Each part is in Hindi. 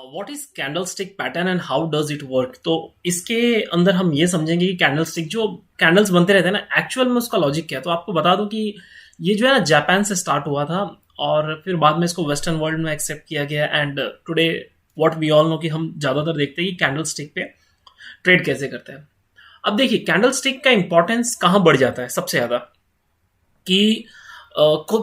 What is candlestick pattern and how does it work. तो इसके अंदर हम ये समझेंगे कि कैंडलस्टिक जो कैंडल्स बनते रहते हैं ना, एक्चुअल में उसका लॉजिक क्या है। तो आपको बता दूं कि ये जो है ना जापान से स्टार्ट हुआ था और फिर बाद में इसको वेस्टर्न वर्ल्ड में एक्सेप्ट किया गया and today what we all know कि हम ज्यादातर देखते हैं कि कैंडलस्टिक पे ट्रेड कैसे करते हैं। अब देखिए कैंडलस्टिक का इंपॉर्टेंस कहाँ बढ़ जाता है सबसे ज्यादा कि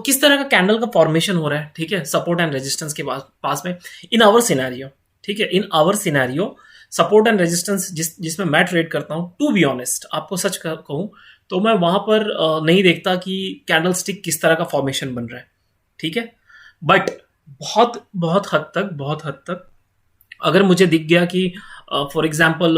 किस तरह का कैंडल का फॉर्मेशन हो रहा है, ठीक है, सपोर्ट एंड रेजिस्टेंस के पास में इन आवर सिनेरियो। ठीक है, in our scenario support and resistance जिसमें मैं ट्रेड करता हूं, टू बी ऑनेस्ट आपको सच कहूं तो मैं वहां पर नहीं देखता कि कैंडल स्टिक किस तरह का फॉर्मेशन बन रहा है। ठीक है, बट बहुत हद तक अगर मुझे दिख गया कि फॉर एग्जाम्पल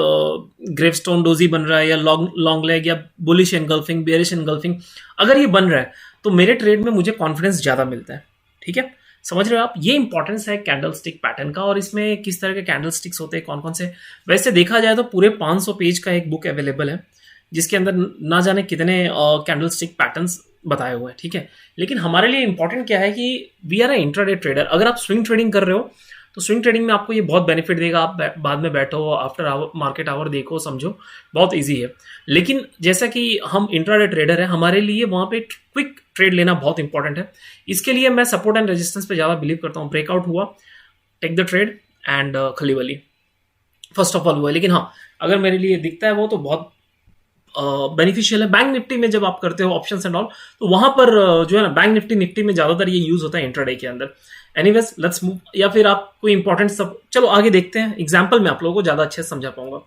ग्रेवस्टोन डोजी बन रहा है या लॉन्ग लॉन्ग लेग या बुलिश एनगल्फिंग बेरिश एनगल्फिंग अगर ये बन रहा है तो मेरे ट्रेड में मुझे कॉन्फिडेंस ज्यादा मिलता है। ठीक है, समझ रहे हो आप, ये इंपॉर्टेंस है कैंडल स्टिक पैटर्न का। और इसमें किस तरह के कैंडल स्टिक्स होते हैं, कौन कौन से, वैसे देखा जाए तो पूरे 500 पेज का एक बुक अवेलेबल है जिसके अंदर ना जाने कितने कैंडल स्टिक पैटर्न्स बताए हुए हैं। ठीक है, लेकिन हमारे लिए इंपॉर्टेंट क्या है कि we are a intraday trader. अगर आप स्विंग ट्रेडिंग कर रहे हो तो स्विंग ट्रेडिंग में आपको ये बहुत बेनिफिट देगा। आप बाद में बैठो, आफ्टर आवर मार्केट आवर देखो, समझो, बहुत इजी है। लेकिन जैसा कि हम इंट्राडे ट्रेडर है, हमारे लिए वहां पे क्विक ट्रेड लेना बहुत इंपॉर्टेंट है। इसके लिए मैं सपोर्ट एंड रेजिस्टेंस पे ज्यादा बिलीव करता हूँ। ब्रेकआउट हुआ, टेक द ट्रेड एंड खलीवली फर्स्ट ऑफ ऑल हुआ। लेकिन हाँ, अगर मेरे लिए दिखता है वो तो बहुत बेनिफिशियल है। बैंक निफ्टी में जब आप करते हो ऑप्शंस एंड ऑल तो वहां पर जो है ना, बैंक निफ्टी में ज्यादातर ये यूज होता है इंट्राडे के अंदर। एनीवेज लेट्स मूव, या फिर आप कोई इंपॉर्टेंट सब, चलो आगे देखते हैं। एग्जांपल में आप लोगों को ज्यादा अच्छे से समझा पाऊंगा।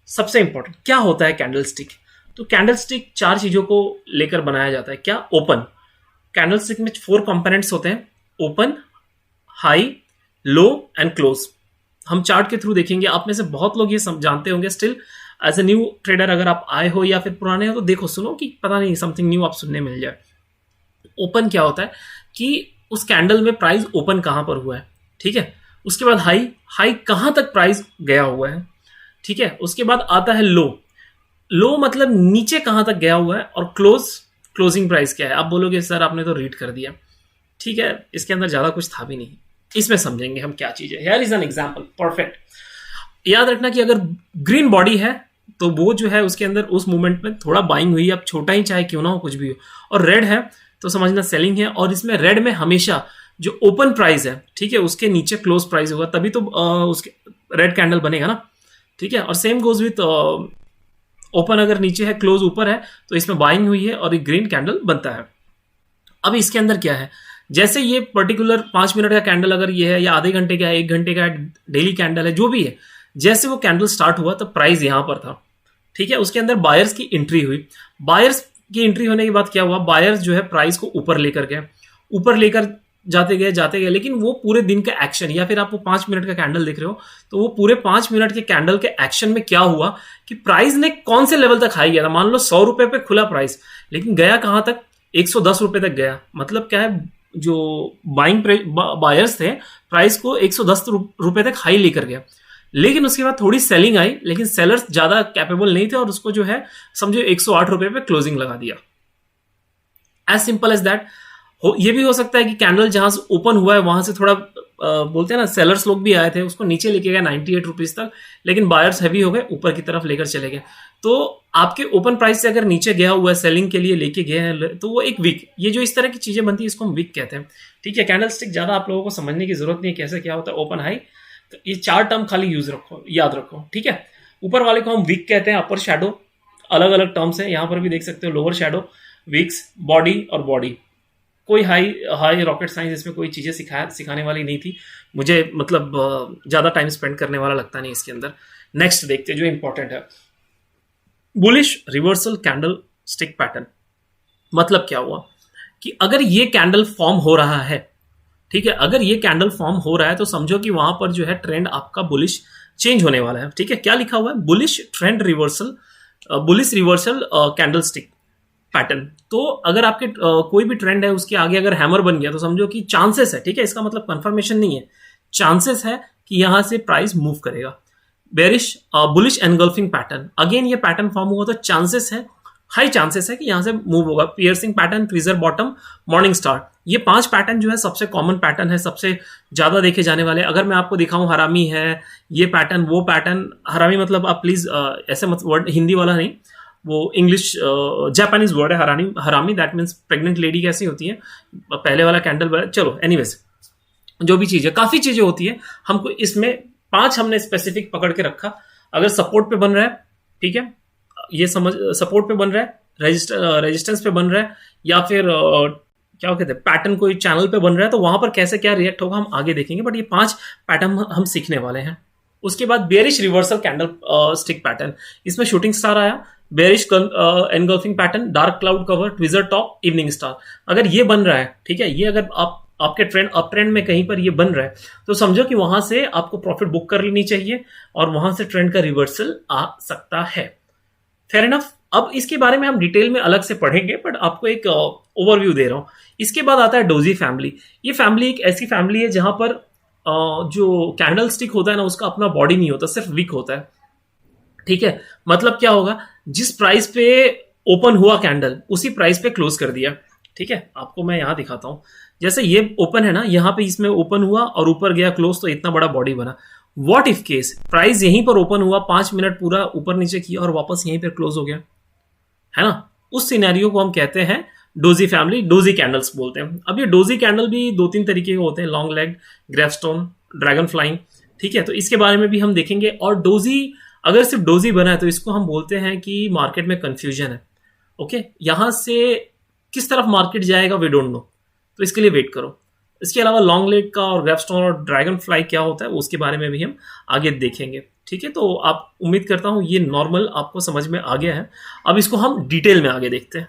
सबसे इंपॉर्टेंट क्या होता है कैंडल स्टिक। तो कैंडल स्टिक 4 चीजों को लेकर बनाया जाता है। क्या? ओपन। कैंडल स्टिक में 4 कंपोनेंट्स होते हैं, open, high, low and close. हम चार्ट के थ्रू देखेंगे। आप में से बहुत लोग ये जानते होंगे। Still as a new trader अगर आप आए हो या फिर पुराने हो तो देखो, सुनो कि पता नहीं समथिंग न्यू आप सुनने मिल जाए। ओपन क्या होता है कि उस कैंडल में प्राइस ओपन कहां पर हुआ है। ठीक है, उसके बाद हाई, हाई कहां तक प्राइस गया हुआ है। ठीक है, उसके बाद आता है लो, लो मतलब नीचे कहां तक गया हुआ है। और क्लोज, क्लोजिंग प्राइस क्या है। आप बोलोगे सर आपने तो रीड कर दिया। ठीक है, इसके अंदर ज्यादा कुछ था भी नहीं, इसमें समझेंगे हम क्या चीज है। Here is an example, perfect. याद रखना कि अगर ग्रीन बॉडी है तो वो जो है उसके अंदर उस मूवमेंट में थोड़ा बाइंग हुई, अब छोटा ही चाहे क्यों ना हो, कुछ भी हो। और रेड है तो समझना सेलिंग है। और इसमें रेड में हमेशा जो ओपन प्राइस है, ठीक है, उसके नीचे क्लोज प्राइस होगा, तभी तो उसके रेड कैंडल बनेगा ना। ठीक है, और सेम गोज विथ ओपन अगर नीचे है, क्लोज ऊपर है, तो इसमें बाइंग हुई है और एक ग्रीन कैंडल बनता है। अब इसके अंदर क्या है, जैसे ये पर्टिकुलर 5 मिनट का कैंडल अगर ये है या आधे घंटे का है, 1 घंटे का डेली कैंडल है, जो भी है, जैसे वो कैंडल स्टार्ट हुआ तो प्राइस यहां पर था। ठीक है, उसके अंदर बायर्स की एंट्री हुई। बायर्स की एंट्री होने के बाद क्या हुआ, बायर्स जो है प्राइस को ऊपर लेकर गए, ऊपर लेकर जाते गए। लेकिन वो पूरे दिन का एक्शन, या फिर आप वो 5 मिनट का कैंडल देख रहे हो तो वो पूरे 5 मिनट के कैंडल के एक्शन में क्या हुआ कि प्राइस ने कौन से लेवल तक हाई गया था। मान लो 100 रुपए पे खुला प्राइस, लेकिन गया कहां तक, 110 रुपए तक गया। मतलब क्या है, जो बाइंग बायर्स थे प्राइस को 110 रुपए तक हाई लेकर गया। लेकिन उसके बाद थोड़ी सेलिंग आई, लेकिन सेलर्स ज्यादा कैपेबल नहीं थे और उसको जो है समझो 108 रुपए पे क्लोजिंग लगा दिया। As simple as that. ये भी हो सकता है कि कैंडल जहां से ओपन हुआ है वहां से थोड़ा बोलते हैं ना, सेलर्स लोग भी आए थे, उसको नीचे लेके गए 98 रुपीज तक, लेकिन बायर्स हैवी हो गए, ऊपर की तरफ लेकर चले गए। तो आपके ओपन प्राइस से अगर नीचे गया हुआ है, सेलिंग के लिए लेके गए हैं, तो वो एक वीक, ये जो इस तरह की चीजें बनती है इसको हम वीक कहते हैं। ठीक है, कैंडल स्टिक ज्यादा आप लोगों को समझने की जरूरत नहीं है कैसे क्या होता है, ओपन हाई, ये 4 टर्म खाली याद रखो। ठीक है, ऊपर वाले को हम वीक कहते हैं, अपर शैडो, अलग अलग टर्म्स है, यहां पर भी देख सकते हो, लोअर शैडो, वीक्स, बॉडी और बॉडी। कोई हाई रॉकेट साइंस इसमें कोई चीजें सिखाने वाली नहीं थी मुझे, मतलब ज्यादा टाइम स्पेंड करने वाला लगता नहीं इसके अंदर। नेक्स्ट देखते हैं जो इंपॉर्टेंट है, bullish reversal candle stick pattern. मतलब क्या हुआ कि अगर ये कैंडल फॉर्म हो रहा है, ठीक है, अगर ये कैंडल फॉर्म हो रहा है तो समझो कि वहां पर जो है ट्रेंड आपका बुलिश चेंज होने वाला है। ठीक है, क्या लिखा हुआ है, bullish trend reversal, bullish reversal candle stick pattern. तो अगर आपके कोई भी ट्रेंड है उसके आगे अगर हैमर बन गया तो समझो कि चांसेस है, ठीक है, इसका मतलब कंफर्मेशन नहीं है, चांसेस है कि यहां से प्राइस मूव करेगा। Bearish bullish engulfing pattern, again ये पैटर्न फॉर्म हुआ तो चांसेस है हाई चांसेस है कि यहां से मूव होगा। Piercing pattern, tweezer bottom, morning star, ये 5 पैटर्न जो है सबसे कॉमन पैटर्न है, सबसे ज्यादा देखे जाने वाले। अगर मैं आपको दिखाऊं हरामी है, ये पैटर्न, वो पैटर्न, हरामी मतलब आप प्लीज ऐसे मत, वर्ड हिंदी वाला नहीं, वो इंग्लिश जापानीज वर्ड है हरामी। हरामी दैट मीन्स प्रेग्नेंट लेडी कैसी होती है, पहले वाला कैंडल। चलो एनीवेज, जो भी चीज है, काफी चीजें होती है। हमको इसमें 5 हमने स्पेसिफिक पकड़ के रखा। अगर सपोर्ट पे बन रहा है, ठीक है, ये समझ, सपोर्ट पे बन रहा है, रेजिस्टेंस पे बन रहा है, या फिर क्या कहते हैं, पैटर्न कोई चैनल पे बन रहा है, तो वहां पर कैसे क्या रिएक्ट होगा हम आगे देखेंगे। बट ये 5 पैटर्न हम सीखने वाले हैं। उसके बाद bearish reversal candle stick pattern, इसमें शूटिंग स्टार आया, bearish engulfing pattern, dark cloud cover, tweezer top, evening star. अगर ये बन रहा है, ठीक है, ये अगर आपके ट्रेंड अप ट्रेंड में कहीं पर ये बन रहा है, तो समझो कि वहां से आपको प्रॉफिट बुक कर लेनी चाहिए और वहां से ट्रेंड का रिवर्सल आ सकता है। Fair enough. अब इसके बारे में हम डिटेल में अलग से पढ़ेंगे, बट आपको एक ओवरव्यू दे रहा हूं। इसके बाद आता है डोजी फैमिली। ये फैमिली एक ऐसी फैमिली है जहां पर जो कैंडल स्टिक होता है ना, उसका अपना बॉडी नहीं होता, सिर्फ विक होता है। ठीक है, मतलब क्या होगा, जिस प्राइस पे ओपन हुआ कैंडल, उसी प्राइस पे क्लोज कर दिया। ठीक है, आपको मैं यहां दिखाता हूं। जैसे ये ओपन है ना, यहां पे इसमें ओपन हुआ और ऊपर गया क्लोज, तो इतना बड़ा बॉडी बना। व्हाट इफ केस प्राइस यहीं पर ओपन हुआ, 5 मिनट पूरा ऊपर नीचे किया और वापस यहीं पर क्लोज हो गया, है ना, उस सिनेरियो को हम कहते हैं डोजी फैमिली, डोजी कैंडल्स बोलते हैं। अब ये डोजी कैंडल भी 2-3 तरीके के होते हैं, long leg, gravestone, dragon flying. ठीक है, तो इसके बारे में भी हम देखेंगे। और डोजी, अगर सिर्फ डोजी बना है तो इसको हम बोलते हैं कि मार्केट में कंफ्यूजन है। ओके, यहां से किस तरफ मार्केट जाएगा वी डोंट नो, तो इसके लिए वेट करो। इसके अलावा लॉन्ग लेग का और ग्रेवस्टोन और ड्रैगन फ्लाई क्या होता है, उसके बारे में भी हम आगे देखेंगे। ठीक है, तो आप, उम्मीद करता हूं ये नॉर्मल आपको समझ में आ गया है। अब इसको हम डिटेल में आगे देखते हैं।